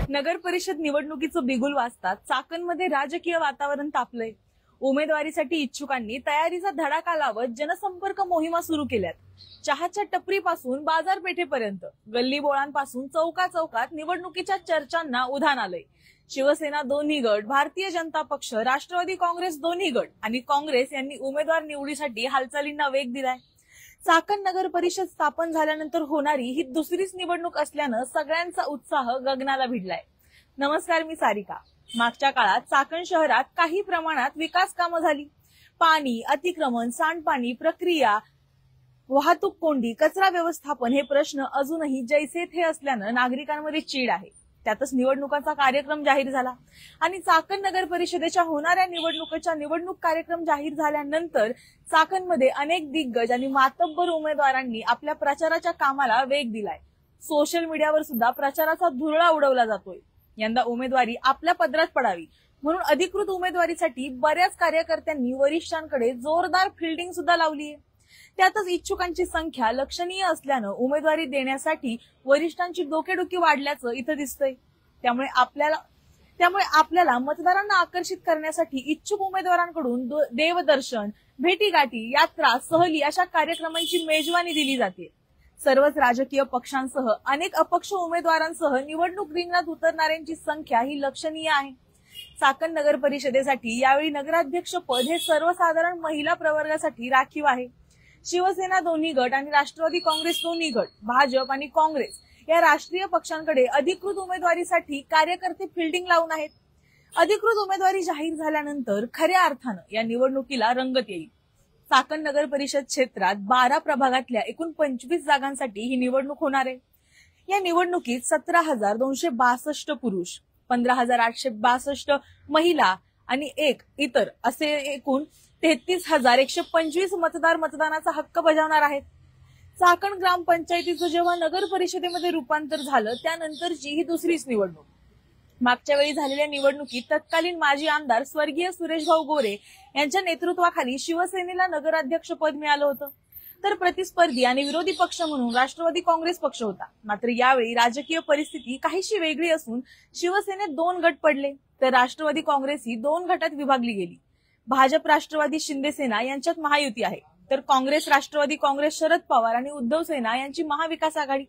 नगर परिषद निवडणुकीचं बिगुल वाजतात चाकणमध्ये राजकीय वातावरण तापलंय। उमेदवारीसाठी इच्छुकांनी तयारीचा धडाका लावत जनसंपर्क मोहिमा सुरू केल्यात। चहाच्या टपरीपासून बाजारपेठेपर्यंत गल्लीबोळांपासून चौकात निवडणुकीच्या चर्चांना उधाण आलंय। शिवसेना दोन्ही गट, भारतीय जनता पक्ष, राष्ट्रवादी काँग्रेस दोन्ही गट आणि काँग्रेस यांनी उमेदवार निवडीसाठी हालचालींना वेग दिलाय। चाकण नगर परिषद स्थापन झाल्यानंतर होणारी ही दुसरीच निवडणूक असल्यानं सगळ्यांचा उत्साह गगनाला भिडलाय। नमस्कार, मी सारिका। मागच्या काळात चाकण शहरात काही प्रमाणात विकास कामं झाली। पाणी, अतिक्रमण, सांडपाणी प्रक्रिया, वाहतूक कोंडी, कचरा व्यवस्थापन हे प्रश्न अजूनही जैसे थे असल्यानं नागरिकांमध्ये चीड आहे। त्यातच निवडणुकांचा कार्यक्रम जाहीर झाला आणि चाकण नगर परिषदेच्या होणाऱ्या निवडणूक कार्यक्रम जाहीर झाल्यानंतर चाकणमध्ये अनेक दिग्गज आणि मातब्बर उमेदवारांनी आपल्या प्रचाराच्या कामाला वेग दिलाय। सोशल मीडियावर सुद्धा प्रचाराचा धुरळा उडवला जातोय। यंदा उमेदवारी आपल्या पदरात पडावी म्हणून अधिकृत उमेदवारीसाठी बऱ्याच कार्यकर्त्यांनी वरिष्ठांकडे जोरदार फिल्डिंग सुद्धा लावली आहे। त्यातच इच्छुकांची संख्या लक्षणीय असल्यानं उमेदवारी देण्यासाठी वरिष्ठांची डोकेडुखी वाढल्याचं इथं दिसतंय। त्यामुळे आपल्याला मतदारांना आकर्षित करण्यासाठी इच्छुक उमेदवारांकडून देवदर्शन, भेटीगाठी, यात्रा, सहली अशा कार्यक्रमांची मेजवानी दिली जाते। सर्वच राजकीय पक्षांसह अनेक अपक्ष उमेदवारांसह निवडणूक रिंगणात उतरणाऱ्यांची संख्या ही लक्षणीय आहे। चाकण नगर परिषदेसाठी यावेळी नगराध्यक्ष पद हे सर्वसाधारण महिला प्रवर्गासाठी राखीव आहे। शिवसेना दोन्ही गट आणि राष्ट्रवादी काँग्रेस दोन्ही गट, भाजप आणि काँग्रेस या राष्ट्रीय पक्षांकडे अधिकृत उमेदवारीसाठी कार्यकर्ते फिल्डिंग लावून आहेत। अधिकृत उमेदवारी जाहीर झाल्यानंतर खऱ्या अर्थानं या निवडणुकीला रंगत येईल। चाकण नगर परिषद क्षेत्रात 12 प्रभागातल्या एकूण 25 जागांसाठी ही निवडणूक होणार आहे। या निवडणुकीत 17,262 पुरुष, 15,862 महिला आणि एक इतर असे एकूण 33,125 मतदार मतदानाचा हक्क बजावणार आहेत। चाकण ग्रामपंचायतीचं जेव्हा नगर परिषदेमध्ये रूपांतर झालं त्यानंतरची ही दुसरीच निवडणूक। मागच्या वेळी झालेल्या निवडणुकीत तत्कालीन माजी आमदार स्वर्गीय सुरेशभाऊ गोरे यांच्या नेतृत्वाखाली शिवसेनेला नगराध्यक्ष पद मिळालं होतं, तर प्रतिस्पर्धी आणि विरोधी पक्ष म्हणून राष्ट्रवादी काँग्रेस पक्ष होता। मात्र यावेळी राजकीय परिस्थिती काहीशी वेगळी असून शिवसेनेत 2 गट पडले, तर राष्ट्रवादी काँग्रेस ही 2 गटात विभागली गेली। भाजप, राष्ट्रवादी, शिंदेसेना यांच्यात महायुती आहे, तर काँग्रेस, राष्ट्रवादी काँग्रेस, शरद पवार आणि उद्धव सेना यांची महाविकास आघाडी।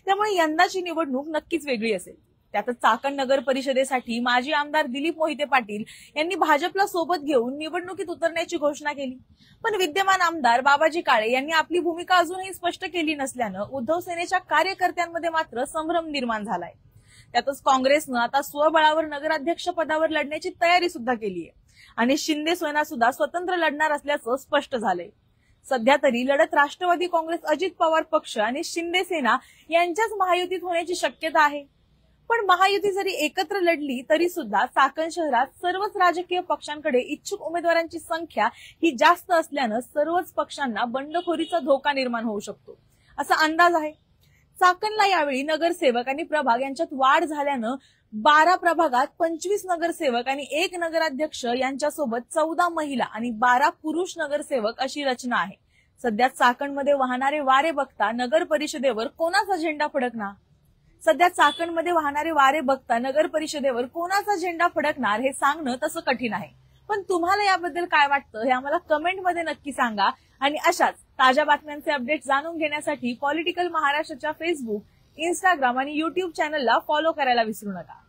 त्यामुळे यंदाची निवडणूक नक्कीच वेगळी असेल। त्यातच चाकण नगर परिषदेसाठी माजी आमदार दिलीप मोहिते पाटील यांनी भाजपला सोबत घेऊन निवडणुकीत उतरण्याची घोषणा केली, पण विद्यमान आमदार बाबाजी काळे यांनी आपली भूमिका अजूनही स्पष्ट केली नसल्यानं उद्धव सेनेच्या कार्यकर्त्यांमध्ये मात्र संभ्रम निर्माण झालाय। त्यातच काँग्रेसनं आता स्वबळावर नगराध्यक्ष पदावर लढण्याची तयारी सुद्धा केली आहे आणि शिंदेसेना सुद्धा स्वतंत्र लढणार असल्याचं स्पष्ट झालंय। सध्या तरी लढत राष्ट्रवादी काँग्रेस, अजित पवार पक्ष आणि शिंदेसेना यांच्याच महायुतीत होण्याची शक्यता आहे। पण महायुती जरी एकत्र लढली तरी सुद्धा चाकण शहरात सर्वच राजकीय पक्षांकडे इच्छुक उमेदवारांची संख्या ही जास्त असल्यानं सर्वच पक्षांना बंडखोरीचा धोका निर्माण होऊ शकतो असा अंदाज आहे। चाकणला यावेळी नगरसेवक आणि प्रभाग यांच्यात वाढ झाल्यानं 12 प्रभागात 25 नगरसेवक आणि 1 नगराध्यक्ष यांच्यासोबत 14 महिला आणि 12 पुरुष नगरसेवक अशी रचना आहे। सध्या चाकणमध्ये वाहणारे वारे बघता नगर परिषदेवर कोणाचा झेंडा फडकणार हे सांगणं तसं कठीण आहे। पण तुम्हाला याबद्दल काय वाटतं हे आम्हाला कमेंट मध्ये नक्की सांगा आणि अशाच ताज्या बातम्यांचे अपडेट जाणून घेण्यासाठी पॉलिटिकल महाराष्ट्राच्या फेसबुक, इंस्टाग्राम आणि YouTube चॅनलला फॉलो करायला विसरू नका।